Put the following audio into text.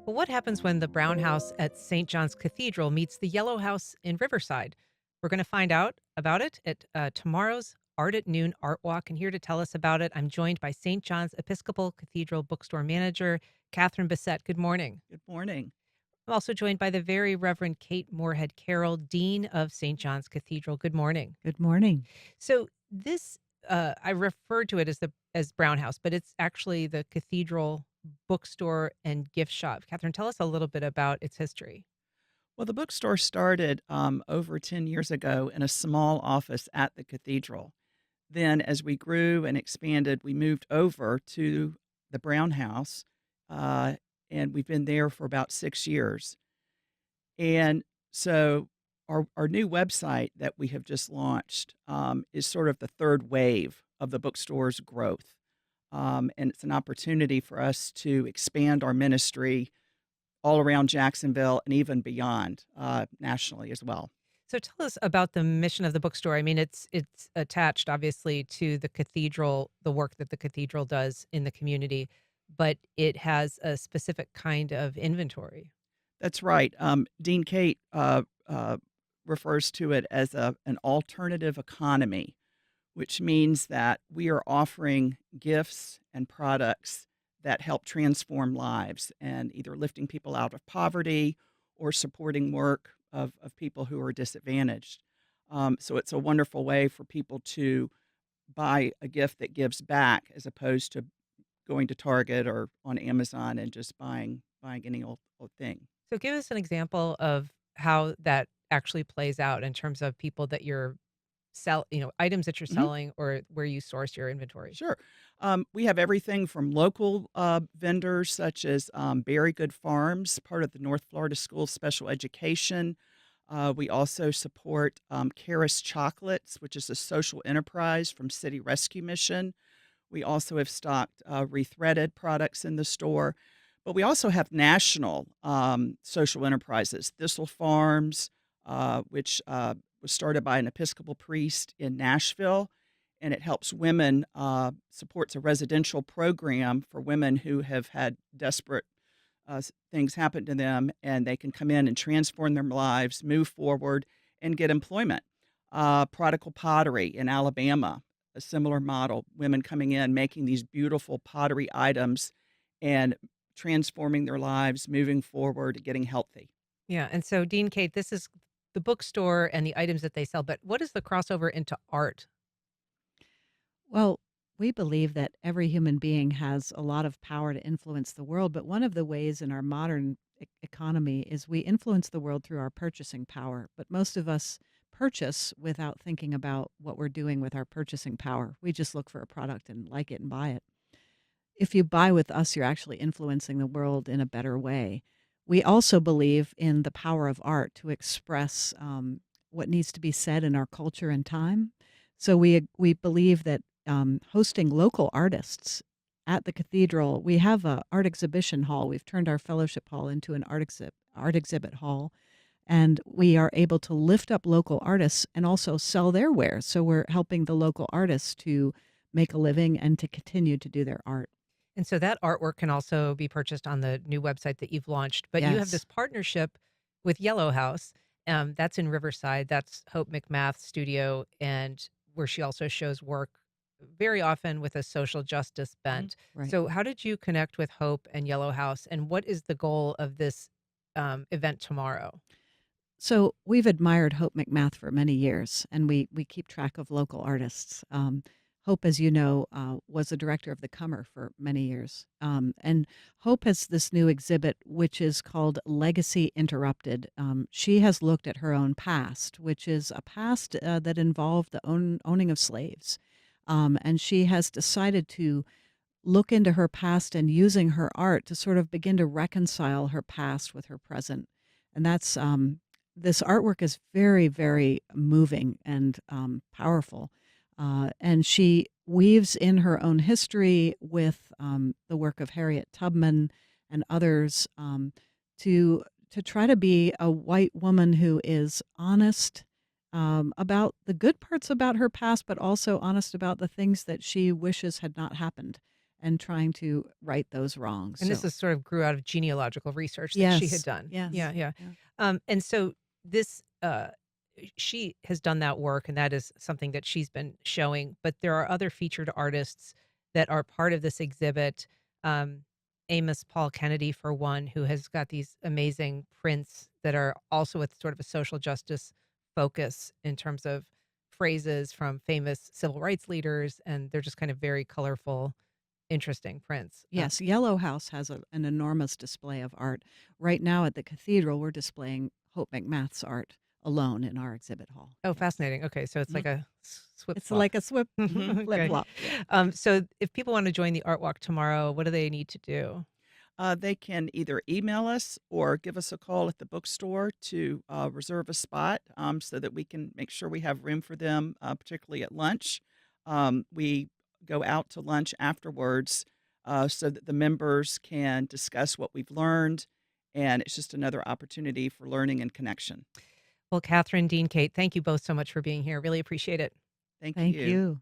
Well, what happens when the brown house at St. John's Cathedral meets the yellow house in Riverside? We're going to find out about it at tomorrow's Art at Noon Art Walk. And here to tell us about it, I'm joined by St. John's Episcopal Cathedral Bookstore Manager, Kathryn Bissette. Good morning. Good morning. I'm also joined by the very Reverend Kate Moorehead Carroll, Dean of St. John's Cathedral. Good morning. Good morning. So this, I refer to it as Brown House, but it's actually the Cathedral Bookstore and Gift Shop. Kathryn, tell us a little bit about its history. Well, the bookstore started over 10 years ago in a small office at the cathedral. Then, as we grew and expanded, we moved over to the Brown House, uh, and we've been there for about 6 years. And so, our new website that we have just launched is sort of the third wave of the bookstore's growth. And it's an opportunity for us to expand our ministry all around Jacksonville and even beyond, nationally as well. So tell us about the mission of the bookstore. I mean, it's attached obviously to the cathedral, the work that the cathedral does in the community, but it has a specific kind of inventory. That's right. Dean Kate refers to it as an alternative economy, which means that we are offering gifts and products that help transform lives and either lifting people out of poverty or supporting work of people who are disadvantaged. So it's a wonderful way for people to buy a gift that gives back as opposed to going to Target or on Amazon and just buying any old thing. So give us an example of how that actually plays out in terms of people that you're items that you're Mhm. selling or where you source your inventory. Sure. We have everything from local vendors such as Berry Good Farms, part of the North Florida School of Special Education. We also support Karis Chocolates, which is a social enterprise from City Rescue Mission. We also have stocked rethreaded products in the store, but we also have national social enterprises, Thistle Farms, which was started by an Episcopal priest in Nashville, and it helps women, supports a residential program for women who have had desperate things happen to them, and they can come in and transform their lives, move forward, and get employment. Prodigal Pottery in Alabama, a similar model, women coming in, making these beautiful pottery items and transforming their lives, moving forward, getting healthy. Yeah. And so Dean Kate, this is the bookstore and the items that they sell, but what is the crossover into art? Well, we believe that every human being has a lot of power to influence the world, but one of the ways in our modern economy is we influence the world through our purchasing power. But most of us purchase without thinking about what we're doing with our purchasing power. We just look for a product and like it and buy it. If you buy with us, you're actually influencing the world in a better way. We also believe in the power of art to express what needs to be said in our culture and time. So we believe that hosting local artists at the cathedral, we have a art exhibition hall. We've turned our fellowship hall into an art exhibit hall, and we are able to lift up local artists and also sell their wares. So we're helping the local artists to make a living and to continue to do their art. And so that artwork can also be purchased on the new website that you've launched. But you have Yes. this partnership with Yellow House. That's in Riverside. That's Hope McMath studio, and where she also shows work very often with a social justice bent. Right. So, how did you connect with Hope and Yellow House, and what is the goal of this event tomorrow? So we've admired Hope McMath for many years, and we keep track of local artists. Hope, as you know, was the director of the Comer for many years. And Hope has this new exhibit, which is called Legacy Interrupted. She has looked at her own past, which is a past that involved the owning of slaves. And she has decided to look into her past and using her art to sort of begin to reconcile her past with her present. And that's this artwork is very, very moving and powerful. And she weaves in her own history with the work of Harriet Tubman and others to try to be a white woman who is honest about the good parts about her past, but also honest about the things that she wishes had not happened. and trying to right those wrongs. And this So is sort of grew out of genealogical research that she had yes, done. yes, Yeah, yeah. yeah. And so this, she has done that work, and that is something that she's been showing. But there are other featured artists that are part of this exhibit. Um, Amos Paul Kennedy, for one, who has got these amazing prints that are also with sort of a social justice focus in terms of phrases from famous civil rights leaders, and they're just kind of very colorful, interesting prints. Yes, Yellow House has an enormous display of art. Right now at the cathedral, we're displaying Hope McMath's art alone in our exhibit hall. Oh, Yes. fascinating. Okay, so it's Mhm. like a swip It's swap. like a flip Okay. flop. Yeah. So if people want to join the art walk tomorrow, what do they need to do? They can either email us or give us a call at the bookstore to reserve a spot so that we can make sure we have room for them, particularly at lunch. We go out to lunch afterwards so that the members can discuss what we've learned, and it's just another opportunity for learning and connection. Well, Kathryn, Dean, Kate, thank you both so much for being here. Really appreciate it. Thank Thank you. you.